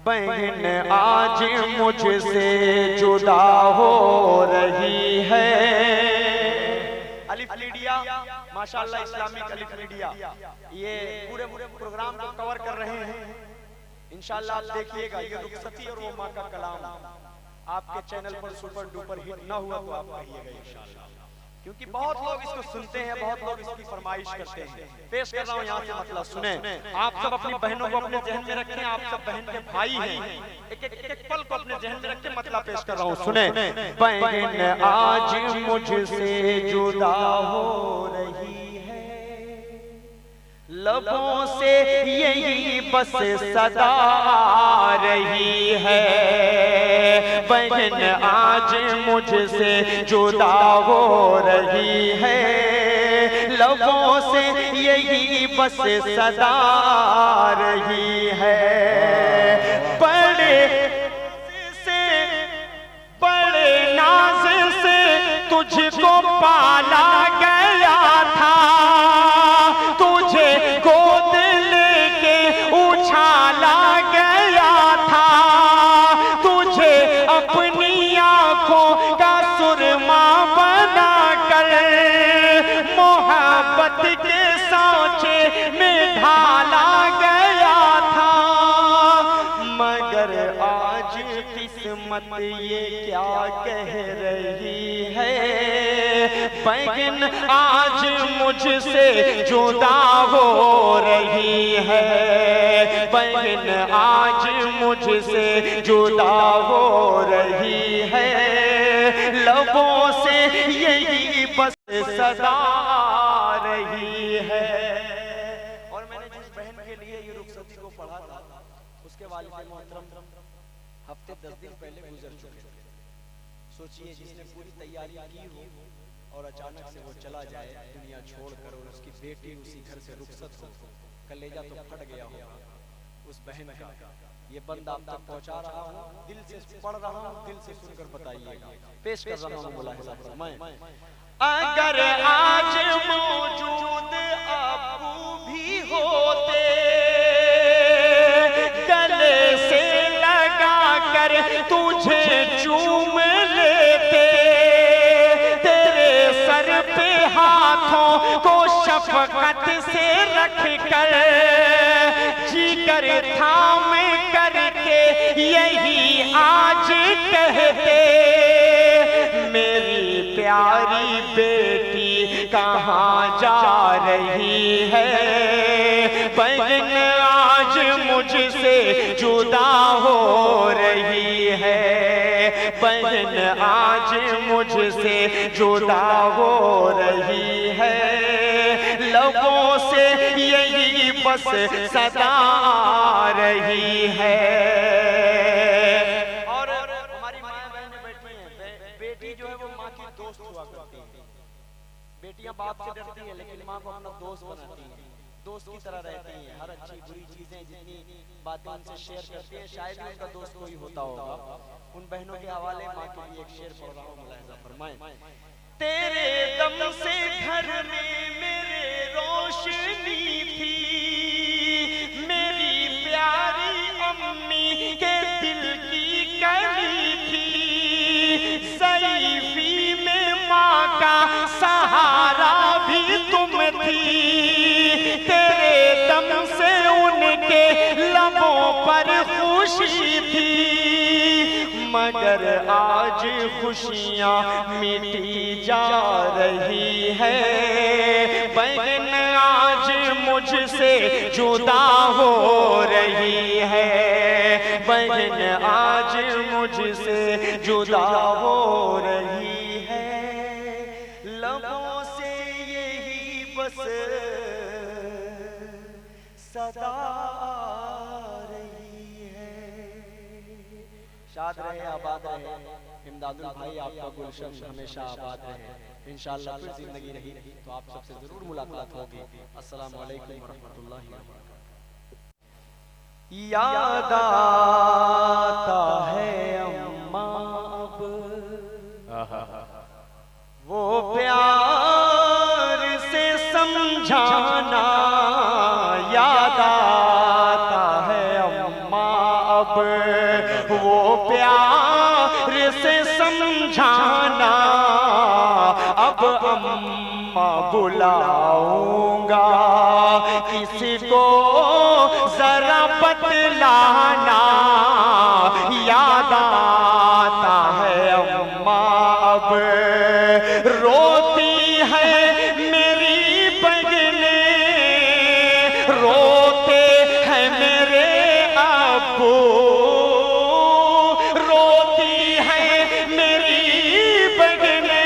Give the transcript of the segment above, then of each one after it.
बहन आज मुझसे जुदा हो रही है। अलिफ मीडिया माशाअल्लाह, इस्लामिक अलिफ मीडिया ये पूरे प्रोग्राम को कवर कर रहे हैं। इंशाअल्लाह आप देखिएगा, ये रुखसती और वो माँ का कलाम आपके चैनल पर सुपर डुपर हिट ना हुआ तो आप कहिएगा इंशाअल्लाह, क्योंकि बहुत लोग इसको सुनते हैं, बहुत लोग इसकी फरमाइश करते हैं। पेश कर रहा हूँ यहाँ से मतलब सुने। आप सब अपनी बहनों को अपने जहन में रखें, आप सब बहन के भाई हैं, एक पल को अपने जहन में रखें, मतलब पेश कर रहा हूँ सुने। बहन आज मुझसे जुदा हो रही है, लबों से यही बस सदा आ रही है। बहन आज मुझसे जुदा हो रही है, लबों से यही बस सदा आ रही है। बड़े नाज से तुझको पाला गया था, तुझे गोद लेके उछाला गया था, तुझे अपनी आंखों का सुरमा बनाकर मोहब्बत के सांचे में ढाला गया था। मगर आज किस्मत ये क्या कह रही है, बहन आज मुझसे जुदा हो रही है। बहन आज मुझसे जुदा हो रही है, लबों से यही बस सदा आ रही है। और मैंने जिस बहन के लिए ये रुखसती को पढ़ा था, उसके वालिद मोहतरम हफ्ते 10 दिन पहले गुजर चुके थे। सोचिए, जिसने पूरी तैयारी की हो और अचानक से वो चला जाए दुनिया छोड़कर, और उसकी बेटी उसी घर से रुखसत हो, कलेजा तो फट गया होगा उस बहन का। ये बंद आप तक पहुंचा रहा हूँ, दिल से पढ़ रहा हूँ, दिल से सुनकर बताइएगा। पेश कर रहा हूँ मुलाहिज़ा मैं। अगर आज मौजूद अबू भी होते, गले से लगा कर तुझे चूम लेते, तेरे सर पे हाथों को शफकत से रख कर जिगर थाम करके यही आज कहते, मेरी प्यारी बेटी कहाँ जा रही है। बहन आज मुझसे जुदा हो रही है, बहन आज मुझसे जुदा हो रही है, लबों से यही बस सदा आ रही है। और हमारी माँ बहनें बैठी हैं, बेटी जो है वो माँ की दोस्त हुआ करती है। बेटियां बाप से डरती हैं लेकिन माँ को अपना दोस्त बनाती हैं, दोस्त की तरह रहती हैं। हर अच्छी बुरी चीजें जितनी बातें उनसे शेयर करती हैं, शायद ही उनका दोस्त कोई होता होगा। उन बहनों के हवाले माँ के लिए एक शेर पढ़ रहा हूँ, मुलाहिज़ा फरमाएं। तेरे दम से घर में मेरे रोशनी थी, मेरी प्यारी अम्मी के दिल की कली थी, सईफी में माँ का सहारा भी तुम थी, तेरे दम से उनके लबों पर खुशी थी। मगर आज खुशियाँ मिटी जा रही है, बहन आज मुझसे जुदा हो रही है, बहन आज मुझसे जुदा हो रही है, लबों से यही बस सदा रही है। शाद रहे, आबाद रहे, इमदादुल भाई आपका गुलशन हमेशा आबाद रहे। इंशाअल्लाह फिर जिंदगी रही तो आप सबसे जरूर मुलाकात होगी। अस्सलामु अलैकुम वरहमतुल्लाहि वबरकातुहू। याद आता है अम्मा अब वो प्यार से समझाना, याद आता है अम्मा अब वो प्यार से समझाना, अब अम्मा बुलाऊंगा, किसी को जरा बतलाना, याद आता है अम्मा अब। रोती है मेरी बहने, रोते हैं मेरे अब्बू, रोती है मेरी बहने,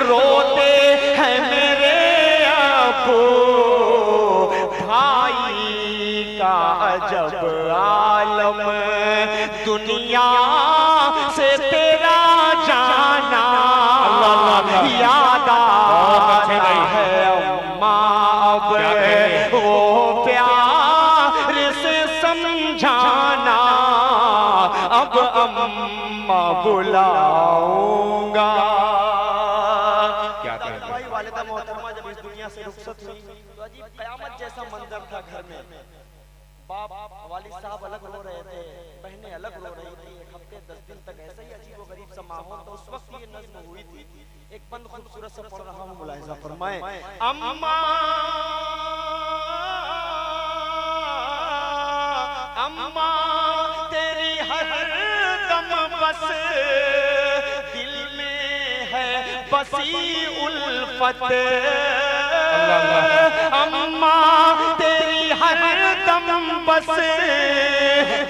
रोते हैं मेरे अब्बू। भाई का अजब आलम, दुनिया से तेरा जाना, याद आता है अम्मा अब। वो प्यार से समझाना, अब अम्मा बुलाऊंगा। क्या भाई वालिदा मोहतरमा जब इस दुनिया से रुखसत हुई तो अजीब कयामत जैसा मंजर था घर में। बाप वालिद साहब अलग रो रहे थे, बहनें अलग रो रही थी। एक हफ्ते 10 दिन तक ऐसा ही अजीब व गरीब सा माहौल। तो उस वक्त ये नज़्म हुई थी, एक बंद खूबसूरत सा पढ़ रहा हूँ, मुलाहिजा फरमाएं। अम्मा अम्मा तेरी हर दम बस दिल में है बसी उल्फत, अम्मा तेरी हर दम बस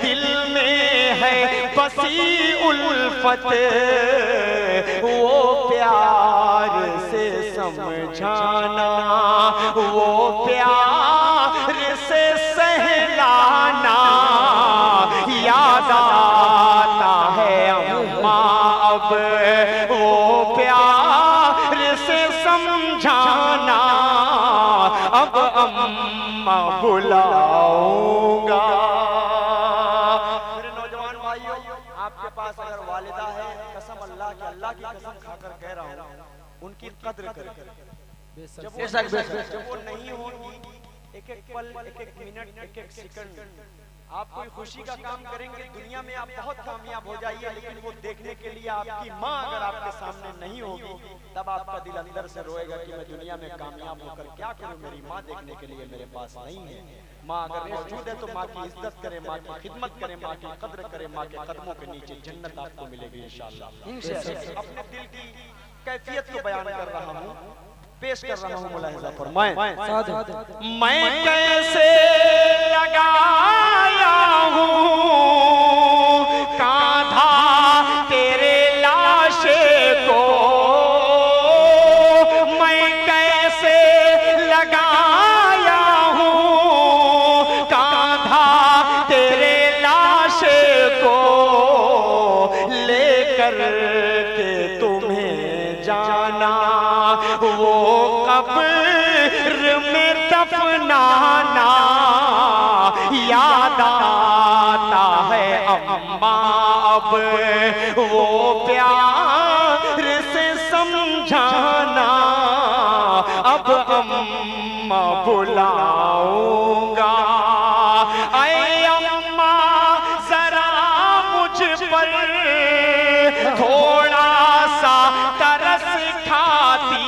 दिल में है बसी उल्फत। वो प्यार से समझाना, वो प्यार से सहलाना, याद आता है अम्मा अब। वो प्यार से समझाना, अब अम्मा बुलाऊंगा। मेरे नौजवान भाइयों, आपके पास अगर वालिदा है, कसम अल्लाह की कसम खाकर कह रहा हूँ, उनकी कद्र करें। जब वो नहीं होंगी, एक एक पल, एक एक मिनट, एक एक सेकंड आप कोई खुशी का काम करेंगे, दुनिया में आप बहुत कामयाब हो जाइए, लेकिन वो देखने के लिए आपकी माँ अगर आपके सामने नहीं होगी, तब आपका दिल अंदर से रोएगा कि मैं दुनिया में कामयाब होकर क्या करूं, मेरी माँ देखने के लिए मेरे पास नहीं है। माँ अगर मौजूद है तो माँ की इज्जत करें, माँ की खिदमत करें, माँ की कद्र करें, माँ के कदमों के नीचे जन्नत आपको मिलेगी इंशाअल्लाह। अपने दिल की कैफियत को बयान कर रहा हूँ, पेश कर रहा हूँ, मुलाहिजा फरमाएं। मैं कैसे लगाया हूँ कांधा तेरे लाशे को, मैं कैसे लगाया हूँ कांधा तेरे लाशे को, लेकर के तुम्हें जाना, वो कब्र में दफनाना, याद आता है अम्मा अब। वो प्यार से समझाना, अब अम्मा बुलाऊंगा। ऐ अम्मा जरा मुझ पर थोड़ा सा तरस खाती।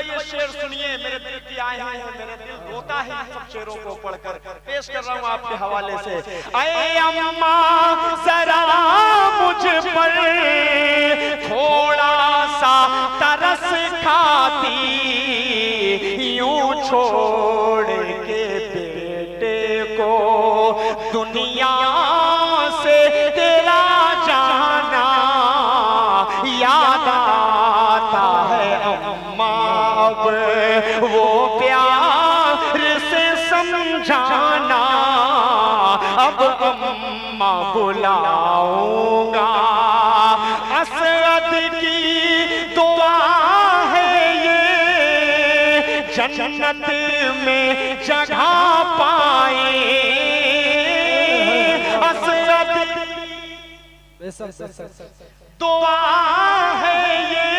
ये शेर सुनिए, मेरे दिल की आए हैं, मेरे दिल रोता है इन सब शेरों को पढ़कर। पेश कर रहा हूँ आपके हवाले से। ऐ अम्मा जरा मुझ पर थोड़ा सा तरस खाती, यूं छोड़ के बेटे को दुनिया से तेरा जाना, याद आता है अम्मा अब। वो प्यार से समझाना, अब अम्मा बुलाऊंगा। असद की दुआ है ये, जन्नत में जगह पाए। असद दुआ है ये,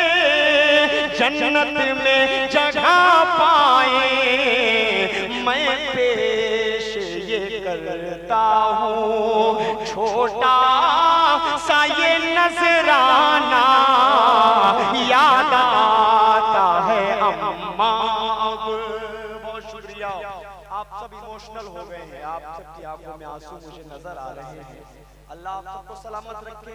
जन्नत में जगह पाए। मैं पेश ये करता हूँ छोटा सा ये नजराना, याद आता है अम्मा। बहुत शुक्रिया, आप सब इमोशनल हो गए हैं, आप सबकी आंखों में आंसू मुझे नजर आ रहे हैं। अल्लाह आप सबको सलामत रखे।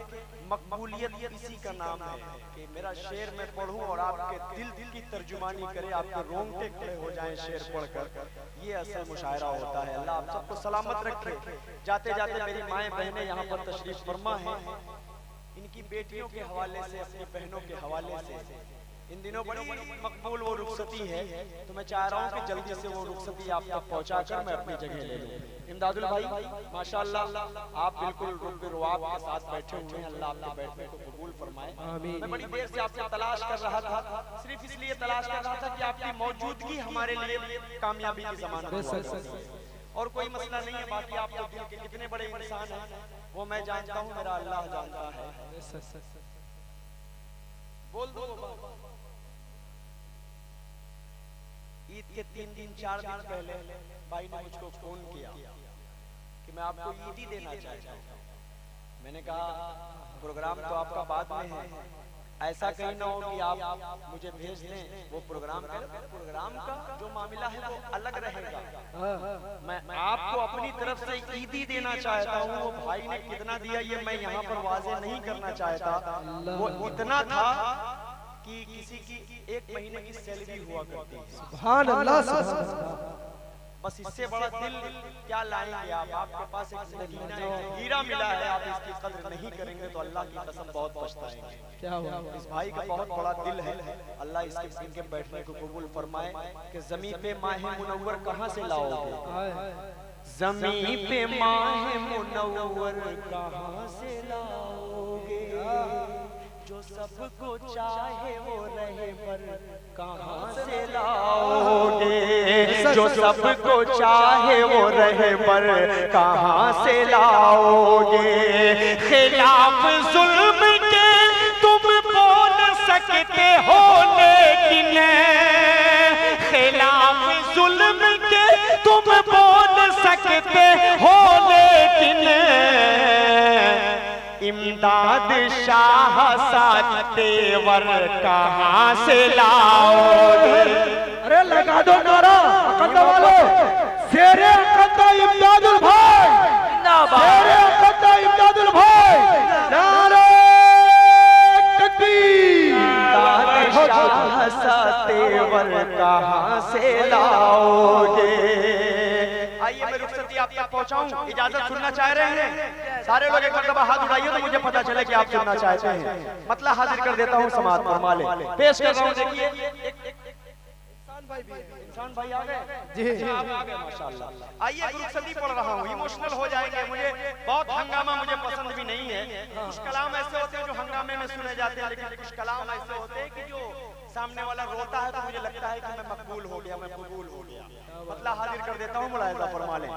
मकबूलियत इसी का नाम है कि मेरा शेर मैं पढ़ूं और आपके दिल की तर्जुमानी करे, आपके रोंगटे खड़े हो जाएं शेर पढ़कर। ये असल मुशायरा होता है। अल्लाह आप सबको सलामत रखे। जाते जाते मेरी माएँ बहनें यहाँ पर तशरीफ फरमा हैं, इनकी बेटियों के हवाले से, अपनी बहनों के हवाले से इन दिनों बड़ी मकबूल वो रुखसती है, तो मैं चाह रहा हूँ कि जल्दी से वो रुखसती आप तक पहुँचाकर मैं अपनी जगह ले लूँ। इमदादुल भाई माशाअल्लाह आप बिल्कुल रुब-ए-रुआब के साथ बैठे हुए हैं। अल्लाह आपके बैठने को कबूल फरमाए। मैं बड़ी देर से आपसे तलाश कर रहा था, सिर्फ इसलिए तलाश कर रहा था कि आपकी मौजूदगी हमारे लिए कामयाबी की ज़मानत है और कोई मसला नहीं है। बाकी आप तो दिल के कितने बड़े इंसान हैं वो मैं जानता हूँ, मेरा अल्लाह जानता है। बोल दो। ईद के 3 दिन 4 दिन पहले भाई ने मुझको फोन किया कि मैं आपको ईदी देना चाहता हूँ। मैंने कहा प्रोग्राम तो आपका बाद में है, ऐसा कहीं ना हो कि आप मुझे भेज दें वो प्रोग्राम का जो मामला है वो अलग रहेगा। मैं आपको अपनी तरफ से ईदी देना चाहता हूँ। वो भाई ने कितना दिया ये मैं यहाँ पर वाजे नहीं करना चाहता। वो इतना था कि किसी की 1 महीने की सैलरी हुआ करती है। सुभान अल्लाह। बस इससे बड़ा दिल क्या लाएंगे आप? आपके पास एक नगीना हीरा मिला है, आप इसकी कद्र नहीं करेंगे तो अल्लाह की कसम बहुत पछताएंगे। क्या हुआ? इस भाई का बहुत बड़ा दिल है, अल्लाह इसके इनके बैठने को कबूल फरमाए। कि ज़मीं पे माहे मुनव्वर कहाँ से लाओगे? ज़मीं पे माहे मुनव्वर कहाँ से लाओगे? जो सबको चाहे वो रहे पर कहाँ से लाओगे? जो सबको चाहे वो रहे पर कहाँ से लाओगे? खिलाफ जुल्म के तुम बोल सकते हो लेकिन, खिलाफ जुल्म के तुम बोल सकते हो लेकिन, इमदाद शाह साथ तेवर कहाँ से लाओगे? अरे लगा दो नारा अकद्दा वालो, शेरे अकद्दा इमदादुल भाई, शेरे अकद्दा इमदादुल भाई, नारे तकबीर। इमदाद शाह साथ तेवर कहाँ से लाओगे? आइए मैं रुखसती आप तक पहुंचाऊं, इजाजत सुनना चाह रहे हैं? सारे लोग एक मरतबा हाथ उठाइए तो मुझे पता चले कि आप सुनना चाहते हैं। मतलब हाजिर कर देता हूं समाअत फरमा ले, पेश कर रहा हूं। देखिए इंसान भाई आ गए जी, आप आ गए माशाअल्लाह। आइए रुखसती पढ़ रहा हूं, इमोशनल हो जाएंगे। मुझे बहुत हंगामा मुझे पसंद भी नहीं है। कुछ कलाम ऐसे होते हैं जो हंगामे में सुने जाते हैं, लेकिन कुछ कलाम ऐसे होते हैं कि जो सामने वाला रोता है तो मुझे लगता है कि मैं मकबूल हो गया, मैं कबूल हो गया। मतलब हाजिर कर देता हूँ, मुलाहिजा फरमा लें।